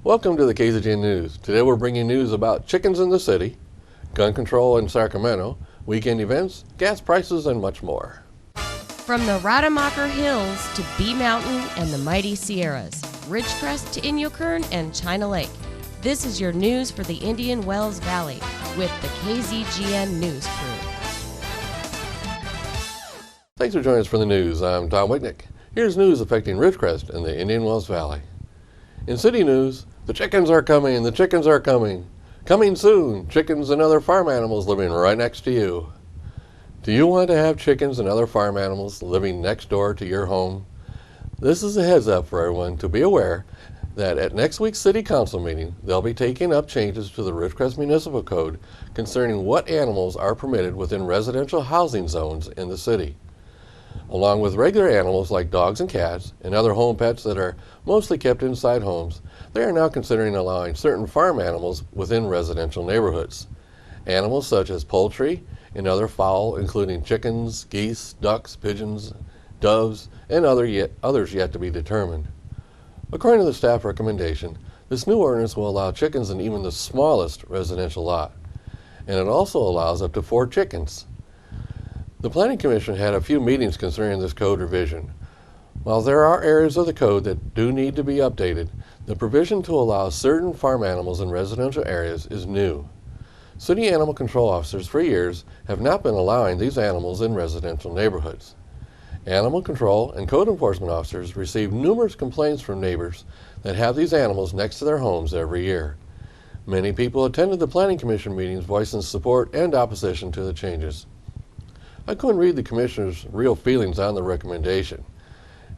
Welcome to the KZGN News. Today we're bringing news about chickens in the city, gun control in Sacramento, weekend events, gas prices, and much more. From the Rademacher Hills to Bee Mountain and the mighty Sierras, Ridgecrest to Inyokern and China Lake, this is your news for the Indian Wells Valley with the KZGN News crew. Thanks for joining us for the news. I'm Tom Wicknick. Here's news affecting Ridgecrest and the Indian Wells Valley. In city news, the chickens are coming, the chickens are coming. Coming soon, chickens and other farm animals living right next to you. Do you want to have chickens and other farm animals living next door to your home? This is a heads up for everyone to be aware that at next week's City Council meeting, they'll be taking up changes to the Ridgecrest Municipal Code concerning what animals are permitted within residential housing zones in the city. Along with regular animals like dogs and cats and other home pets that are mostly kept inside homes, they are now considering allowing certain farm animals within residential neighborhoods. Animals such as poultry and other fowl, including chickens, geese, ducks, pigeons, doves, and others yet to be determined. According to the staff recommendation, this new ordinance will allow chickens in even the smallest residential lot, and it also allows up to 4 chickens. The Planning Commission had a few meetings concerning this code revision. While there are areas of the code that do need to be updated, the provision to allow certain farm animals in residential areas is new. City animal control officers for years have not been allowing these animals in residential neighborhoods. Animal control and code enforcement officers receive numerous complaints from neighbors that have these animals next to their homes every year. Many people attended the Planning Commission meetings voicing support and opposition to the changes. I couldn't read the Commissioner's real feelings on the recommendation.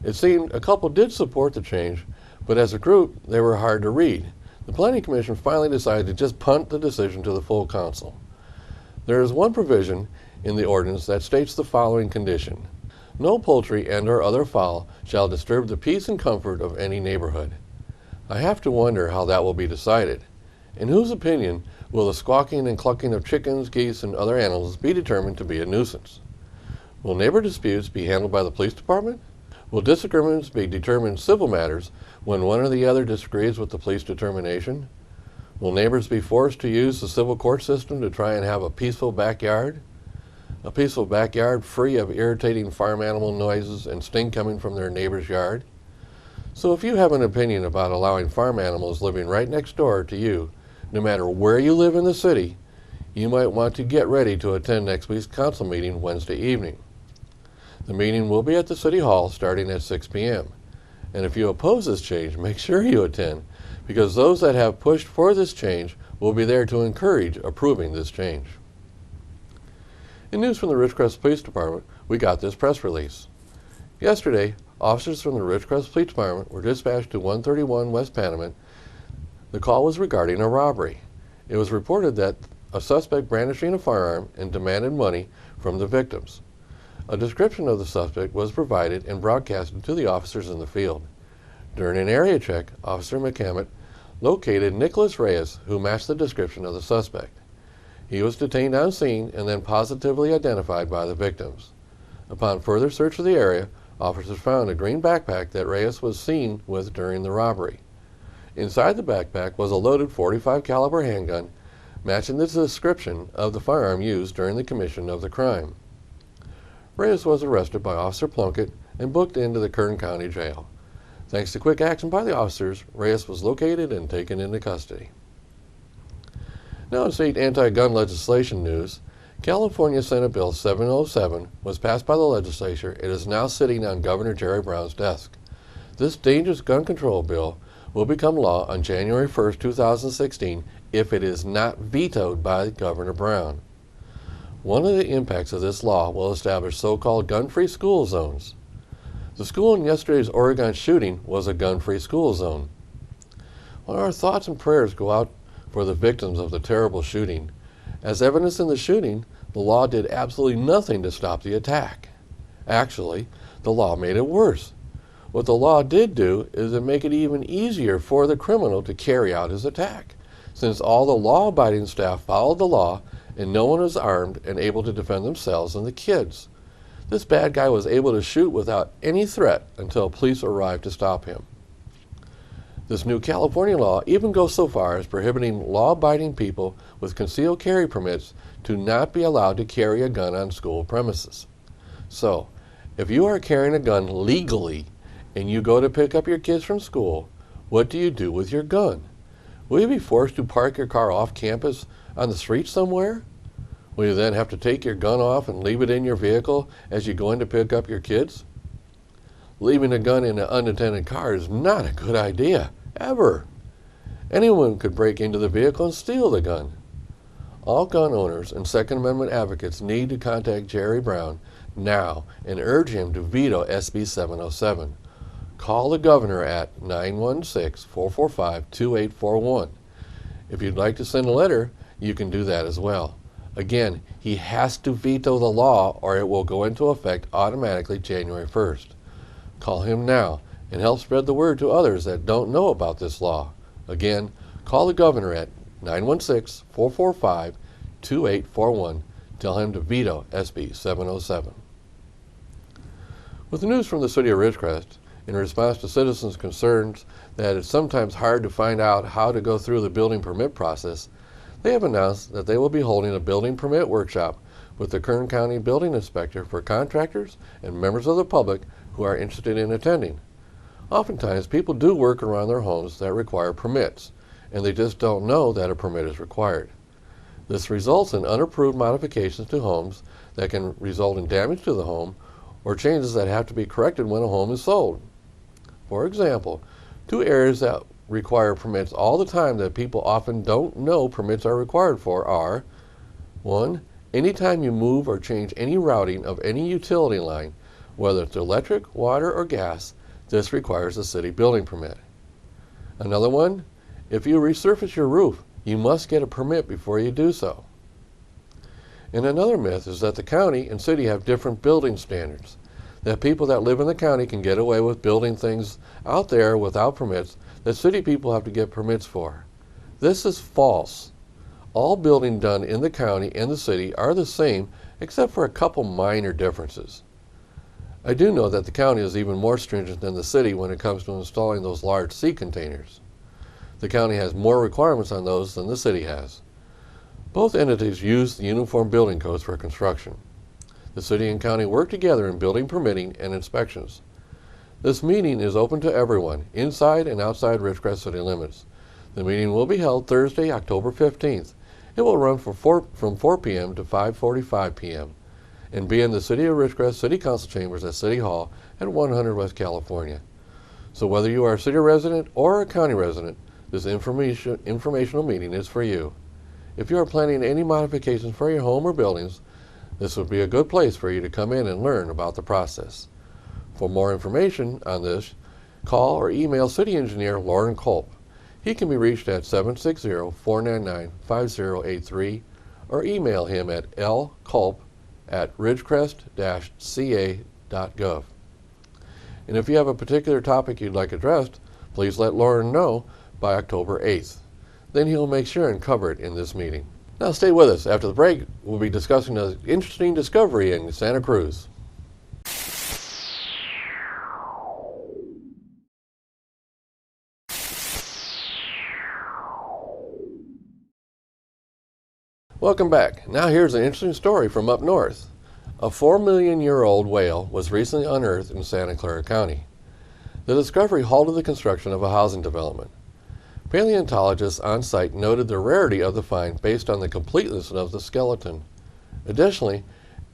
It seemed a couple did support the change, but as a group, they were hard to read. The Planning Commission finally decided to just punt the decision to the full council. There is one provision in the ordinance that states the following condition: no poultry and or other fowl shall disturb the peace and comfort of any neighborhood. I have to wonder how that will be decided. In whose opinion will the squawking and clucking of chickens, geese, and other animals be determined to be a nuisance? Will neighbor disputes be handled by the police department? Will disagreements be determined civil matters when one or the other disagrees with the police determination? Will neighbors be forced to use the civil court system to try and have a peaceful backyard? A peaceful backyard free of irritating farm animal noises and stink coming from their neighbor's yard? So if you have an opinion about allowing farm animals living right next door to you, no matter where you live in the city, you might want to get ready to attend next week's council meeting Wednesday evening. The meeting will be at the City Hall starting at 6 p.m. And if you oppose this change, make sure you attend, because those that have pushed for this change will be there to encourage approving this change. In news from the Ridgecrest Police Department, we got this press release. Yesterday, officers from the Ridgecrest Police Department were dispatched to 131 West Panamint. The call was regarding a robbery. It was reported that a suspect brandishing a firearm and demanded money from the victims. A description of the suspect was provided and broadcasted to the officers in the field. During an area check, Officer McCammett located Nicholas Reyes, who matched the description of the suspect. He was detained on scene and then positively identified by the victims. Upon further search of the area, officers found a green backpack that Reyes was seen with during the robbery. Inside the backpack was a loaded .45 caliber handgun, matching the description of the firearm used during the commission of the crime. Reyes was arrested by Officer Plunkett and booked into the Kern County Jail. Thanks to quick action by the officers, Reyes was located and taken into custody. Now in state anti-gun legislation news, California Senate Bill 707 was passed by the legislature. It is now sitting on Governor Jerry Brown's desk. This dangerous gun control bill will become law on January 1st, 2016 if it is not vetoed by Governor Brown. One of the impacts of this law will establish so-called gun-free school zones. The school in yesterday's Oregon shooting was a gun-free school zone. Well, our thoughts and prayers go out for the victims of the terrible shooting. As evidence in the shooting, the law did absolutely nothing to stop the attack. Actually, the law made it worse. What the law did do is to make it even easier for the criminal to carry out his attack, since all the law-abiding staff followed the law and no one was armed and able to defend themselves and the kids. This bad guy was able to shoot without any threat until police arrived to stop him. This new California law even goes so far as prohibiting law-abiding people with concealed carry permits to not be allowed to carry a gun on school premises. So, if you are carrying a gun legally and you go to pick up your kids from school, what do you do with your gun? Will you be forced to park your car off campus on the street somewhere? Will you then have to take your gun off and leave it in your vehicle as you go in to pick up your kids? Leaving a gun in an unattended car is not a good idea, ever. Anyone could break into the vehicle and steal the gun. All gun owners and Second Amendment advocates need to contact Jerry Brown now and urge him to veto SB 707. Call the governor at 916-445-2841. If you'd like to send a letter, you can do that as well. Again, he has to veto the law or it will go into effect automatically January 1st. Call him now and help spread the word to others that don't know about this law. Again, call the governor at 916-445-2841. Tell him to veto SB 707. With news from the city of Ridgecrest, in response to citizens' concerns that it's sometimes hard to find out how to go through the building permit process, they have announced that they will be holding a building permit workshop with the Kern County Building Inspector for contractors and members of the public who are interested in attending. Oftentimes, people do work around their homes that require permits, and they just don't know that a permit is required. This results in unapproved modifications to homes that can result in damage to the home or changes that have to be corrected when a home is sold. For example, two areas that require permits all the time that people often don't know permits are required for are: 1. Anytime you move or change any routing of any utility line, whether it's electric, water, or gas, this requires a city building permit. Another one, if you resurface your roof, you must get a permit before you do so. And another myth is that the county and city have different building standards, that people that live in the county can get away with building things out there without permits that city people have to get permits for. This is false. All building done in the county and the city are the same except for a couple minor differences. I do know that the county is even more stringent than the city when it comes to installing those large sea containers. The county has more requirements on those than the city has. Both entities use the uniform building codes for construction. The city and county work together in building permitting and inspections. This meeting is open to everyone, inside and outside Ridgecrest city limits. The meeting will be held Thursday, October 15th. It will run from 4 p.m. to 5:45 p.m. and be in the City of Ridgecrest City Council Chambers at City Hall at 100 West California. So whether you are a city resident or a county resident, this informational meeting is for you. If you are planning any modifications for your home or buildings, this would be a good place for you to come in and learn about the process. For more information on this, call or email City Engineer Lauren Culp. He can be reached at 760-499-5083 or email him at lculp@ridgecrest-ca.gov. And if you have a particular topic you'd like addressed, please let Lauren know by October 8th. Then he'll make sure and cover it in this meeting. Now stay with us. After the break, we'll be discussing an interesting discovery in Santa Cruz. Welcome back. Now here's an interesting story from up north. A 4-million-year-old whale was recently unearthed in Santa Clara County. The discovery halted the construction of a housing development. Paleontologists on site noted the rarity of the find based on the completeness of the skeleton. Additionally,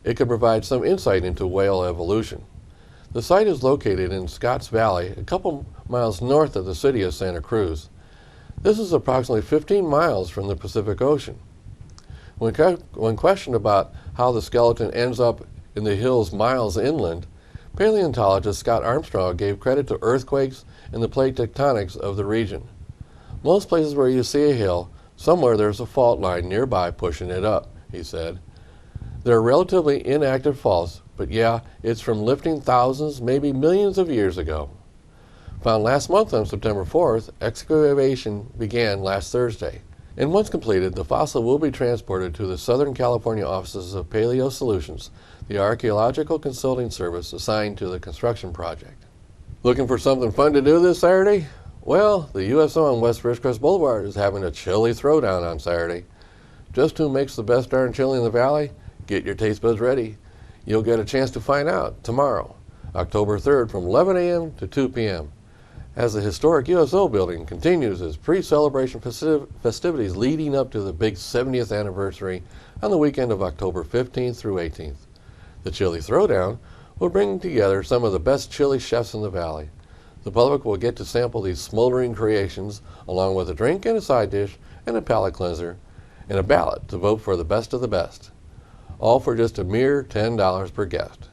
it could provide some insight into whale evolution. The site is located in Scotts Valley, a couple miles north of the city of Santa Cruz. This is approximately 15 miles from the Pacific Ocean. When questioned about how the skeleton ends up in the hills miles inland, paleontologist Scott Armstrong gave credit to earthquakes and the plate tectonics of the region. Most places where you see a hill, somewhere there's a fault line nearby pushing it up, he said. They're relatively inactive faults, but yeah, it's from lifting thousands, maybe millions of years ago. Found last month on September 4th, excavation began last Thursday. And once completed, the fossil will be transported to the Southern California offices of Paleo Solutions, the archaeological consulting service assigned to the construction project. Looking for something fun to do this Saturday? Well, the USO on West Ridgecrest Boulevard is having a chili throwdown on Saturday. Just who makes the best darn chili in the valley? Get your taste buds ready. You'll get a chance to find out tomorrow, October 3rd from 11 a.m. to 2 p.m. as the historic USO building continues its pre-celebration festivities leading up to the big 70th anniversary on the weekend of October 15th through 18th. The Chili Throwdown will bring together some of the best chili chefs in the valley. The public will get to sample these smoldering creations along with a drink and a side dish and a palate cleanser and a ballot to vote for the best of the best. All for just a mere $10 per guest.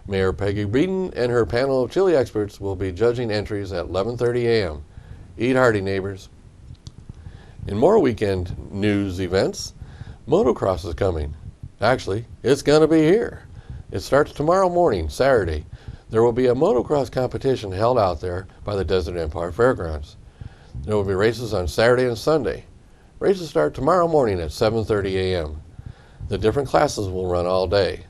Mayor Peggy Breeden and her panel of chili experts will be judging entries at 11:30 a.m. Eat hearty, neighbors. In more weekend news events, motocross is coming. Actually, it's going to be here. It starts tomorrow morning, Saturday. There will be a motocross competition held out there by the Desert Empire Fairgrounds. There will be races on Saturday and Sunday. Races start tomorrow morning at 7:30 a.m. The different classes will run all day.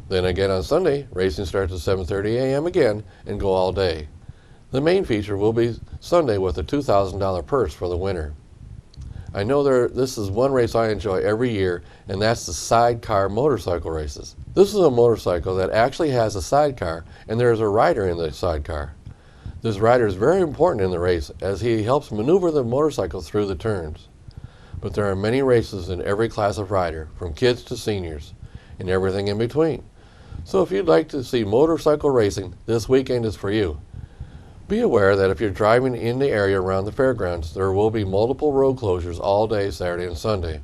Then again on Sunday, racing starts at 7:30 a.m. again and go all day. The main feature will be Sunday with a $2,000 purse for the winner. I know this is one race I enjoy every year, and that's the sidecar motorcycle races. This is a motorcycle that actually has a sidecar, and there is a rider in the sidecar. This rider is very important in the race as he helps maneuver the motorcycle through the turns. But there are many races in every class of rider, from kids to seniors, and everything in between. So if you'd like to see motorcycle racing, this weekend is for you. Be aware that if you're driving in the area around the fairgrounds, there will be multiple road closures all day Saturday and Sunday.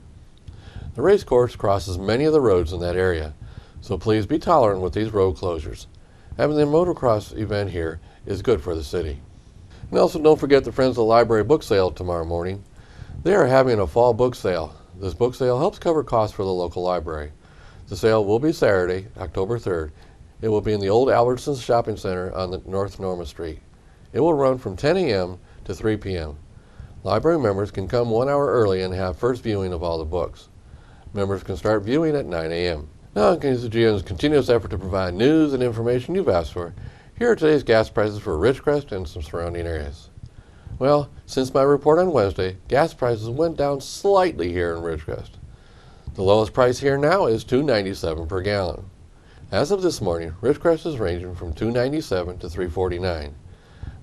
The race course crosses many of the roads in that area, so please be tolerant with these road closures. Having the motocross event here is good for the city. And also don't forget the Friends of the Library book sale tomorrow morning. They are having a fall book sale. This book sale helps cover costs for the local library. The sale will be Saturday, October 3rd. It will be in the old Albertsons Shopping Center on the North Norma Street. It will run from 10 a.m. to 3 p.m. Library members can come 1 hour early and have first viewing of all the books. Members can start viewing at 9 a.m. Now, in KZGN's continuous effort to provide news and information you've asked for, here are today's gas prices for Ridgecrest and some surrounding areas. Well, since my report on Wednesday, gas prices went down slightly here in Ridgecrest. The lowest price here now is $2.97 per gallon. As of this morning, Ridgecrest is ranging from $2.97 to $3.49.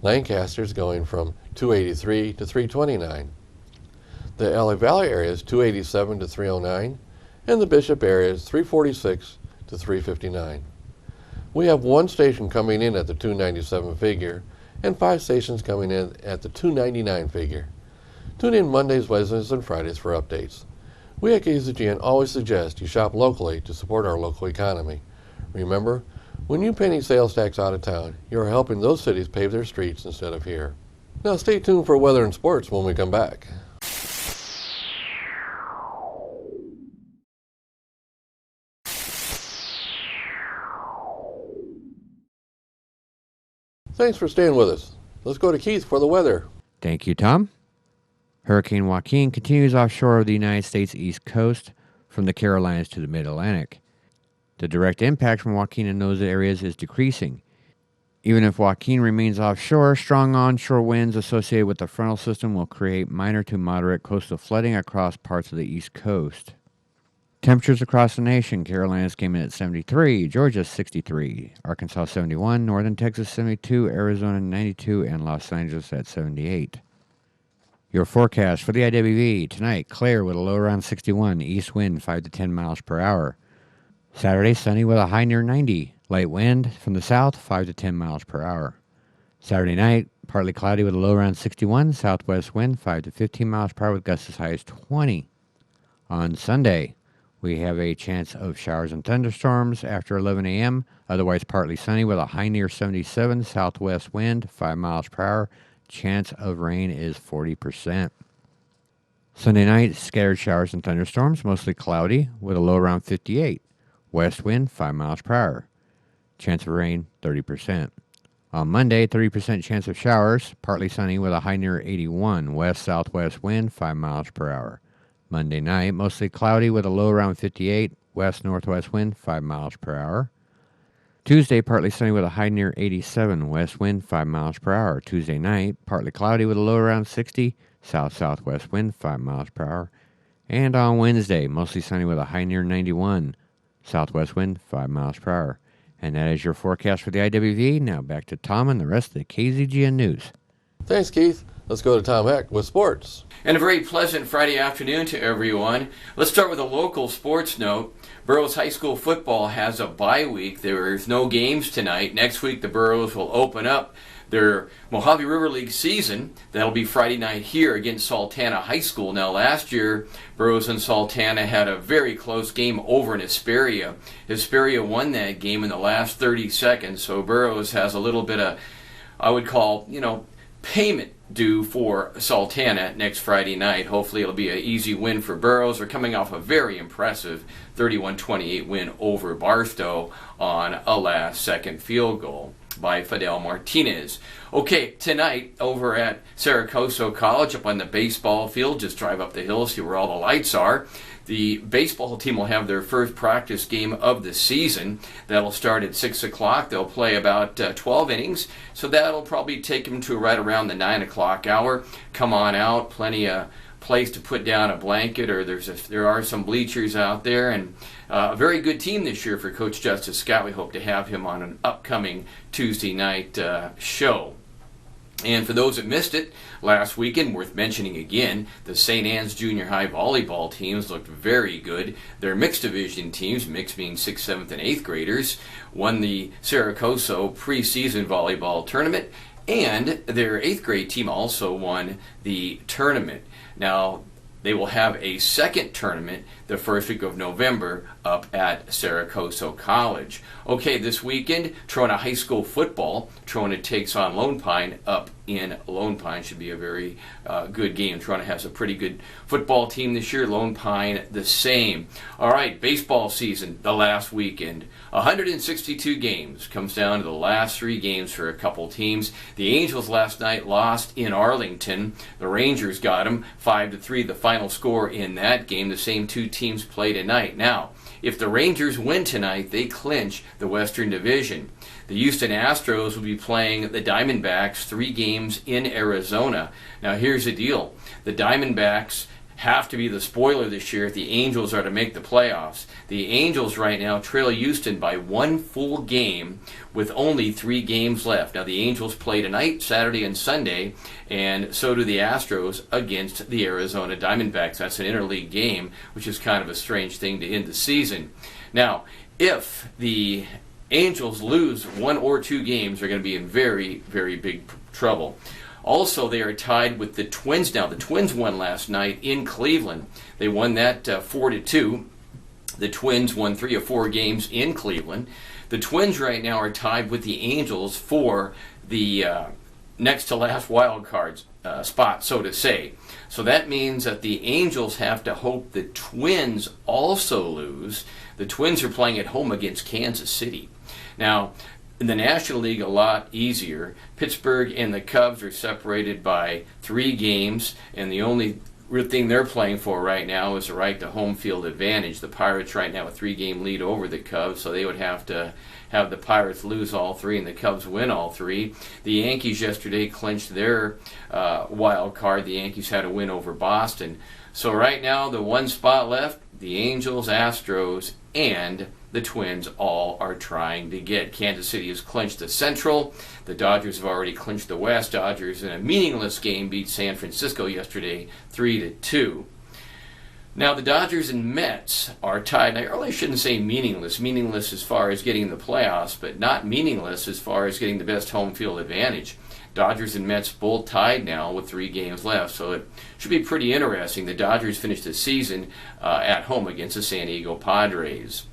Lancaster is going from $2.83 to $3.29. The LA Valley area is $2.87 to $3.09, and the Bishop area is $3.46 to $3.59. We have one station coming in at the $2.97 figure, and 5 stations coming in at the $2.99 figure. Tune in Mondays, Wednesdays, and Fridays for updates. We at KZGN always suggest you shop locally to support our local economy. Remember, when you penny sales tax out of town, you are helping those cities pave their streets instead of here. Now stay tuned for weather and sports when we come back. Thanks for staying with us. Let's go to Keith for the weather. Thank you, Tom. Hurricane Joaquin continues offshore of the United States East Coast from the Carolinas to the Mid-Atlantic. The direct impact from Joaquin in those areas is decreasing. Even if Joaquin remains offshore, strong onshore winds associated with the frontal system will create minor to moderate coastal flooding across parts of the East Coast. Temperatures across the nation: Carolinas came in at 73, Georgia 63, Arkansas 71, Northern Texas 72, Arizona 92, and Los Angeles at 78. Your forecast for the IWV: tonight, clear with a low around 61, east wind 5 to 10 miles per hour. Saturday, sunny with a high near 90, light wind from the south 5 to 10 miles per hour. Saturday night, partly cloudy with a low around 61, southwest wind 5 to 15 miles per hour with gusts as high as 20. On Sunday, we have a chance of showers and thunderstorms after 11 a.m., otherwise partly sunny with a high near 77, southwest wind 5 miles per hour. Chance of rain is 40%. Sunday night, scattered showers and thunderstorms, mostly cloudy with a low around 58. West wind 5 miles per hour. Chance of rain 30%. On Monday, 30% chance of showers, partly sunny with a high near 81. West-southwest wind 5 miles per hour. Monday night, mostly cloudy with a low around 58. West-northwest wind 5 miles per hour. Tuesday, partly sunny with a high near 87, west wind 5 miles per hour. Tuesday night, partly cloudy with a low around 60, south-southwest wind 5 miles per hour. And on Wednesday, mostly sunny with a high near 91, southwest wind 5 miles per hour. And that is your forecast for the IWV. Now back to Tom and the rest of the KZGN News. Thanks, Keith. Let's go to Tom Heck with sports. And a very pleasant Friday afternoon to everyone. Let's start with a local sports note. Burroughs High School football has a bye week. There's no games tonight. Next week the Burroughs will open up their Mojave River League season. That'll be Friday night here against Sultana High School. Now last year, Burroughs and Sultana had a very close game over in Hesperia. Hesperia won that game in the last 30 seconds, so Burroughs has a little bit of, I would call, payment due for Sultana next Friday night. Hopefully it'll be an easy win for Burroughs. They're coming off a very impressive 31-28 win over Barstow on a last-second field goal by Fidel Martinez. Okay, tonight over at Saracoso College up on the baseball field, just drive up the hill, see where all the lights are. The baseball team will have their first practice game of the season. That'll start at 6 o'clock. They'll play about 12 innings, so that'll probably take them to right around the 9 o'clock hour. Come on out, plenty of place to put down a blanket, or there are some bleachers out there, and a very good team this year for Coach Justice Scott. We hope to have him on an upcoming Tuesday night show. And for those that missed it last weekend, worth mentioning again, the St. Anne's Junior High volleyball teams looked very good. Their mixed division teams, mixed being 6th, 7th, and 8th graders, won the Saracoso preseason volleyball tournament, and their 8th grade team also won the tournament. Now, they will have a second tournament the first week of November up at Saracoso College. Okay, this weekend, Trona High School football. Trona takes on Lone Pine up in Lone Pine. Should be a very good game. Trona has a pretty good football team this year. Lone Pine the same. All right, baseball season, the last weekend. 162 games. Comes down to the last 3 games for a couple teams. The Angels last night lost in Arlington. The Rangers got them 5-3, the final score in that game. The same 2 teams play tonight. Now, if the Rangers win tonight, they clinch the Western Division. The Houston Astros will be playing the Diamondbacks 3 games in Arizona. Now, here's the deal. The Diamondbacks have to be the spoiler this year if the Angels are to make the playoffs. The Angels right now trail Houston by 1 full game with only 3 games left. Now the Angels play tonight, Saturday and Sunday, and so do the Astros against the Arizona Diamondbacks. That's an interleague game, which is kind of a strange thing to end the season. Now, if the Angels lose 1 or 2 games, they're going to be in very, very big trouble. Also, they are tied with the Twins now. The Twins won last night in Cleveland. They won that 4-2. The Twins won 3 of 4 games in Cleveland. The Twins right now are tied with the Angels for the next to last wild card spot, so to say. So that means that the Angels have to hope the Twins also lose. The Twins are playing at home against Kansas City. Now, in the National League, a lot easier. Pittsburgh and the Cubs are separated by 3 games, and the only real thing they're playing for right now is the right to home field advantage. The Pirates right now a 3-game lead over the Cubs, so they would have to have the Pirates lose all 3 and the Cubs win all 3. The Yankees yesterday clinched their wild card. The Yankees had a win over Boston. So right now, the one spot left, the Angels, Astros, and the Twins all are trying to get. Kansas City has clinched the Central. The Dodgers have already clinched the West. Dodgers in a meaningless game beat San Francisco yesterday 3-2. Now the Dodgers and Mets are tied. And I really shouldn't say meaningless. Meaningless as far as getting the playoffs, but not meaningless as far as getting the best home field advantage. Dodgers and Mets both tied now with 3 games left, so it should be pretty interesting. The Dodgers finished the season at home against the San Diego Padres.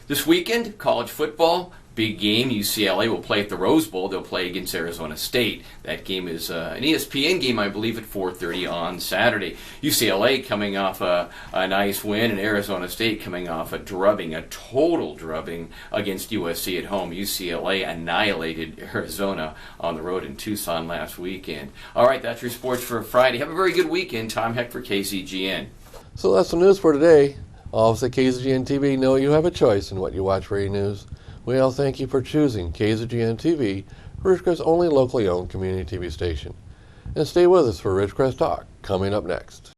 This weekend, college football, big game. UCLA will play at the Rose Bowl. They'll play against Arizona State. That game is an ESPN game, I believe, at 4:30 on Saturday. UCLA coming off a nice win, and Arizona State coming off a drubbing, a total drubbing against USC at home. UCLA annihilated Arizona on the road in Tucson last weekend. All right, that's your sports for Friday. Have a very good weekend. Tom Heck for KZGN. So that's the news for today. All of us at KZGN-TV know you have a choice in what you watch for your news. We all thank you for choosing KZGN-TV, Ridgecrest's only locally owned community TV station. And stay with us for Ridgecrest Talk, coming up next.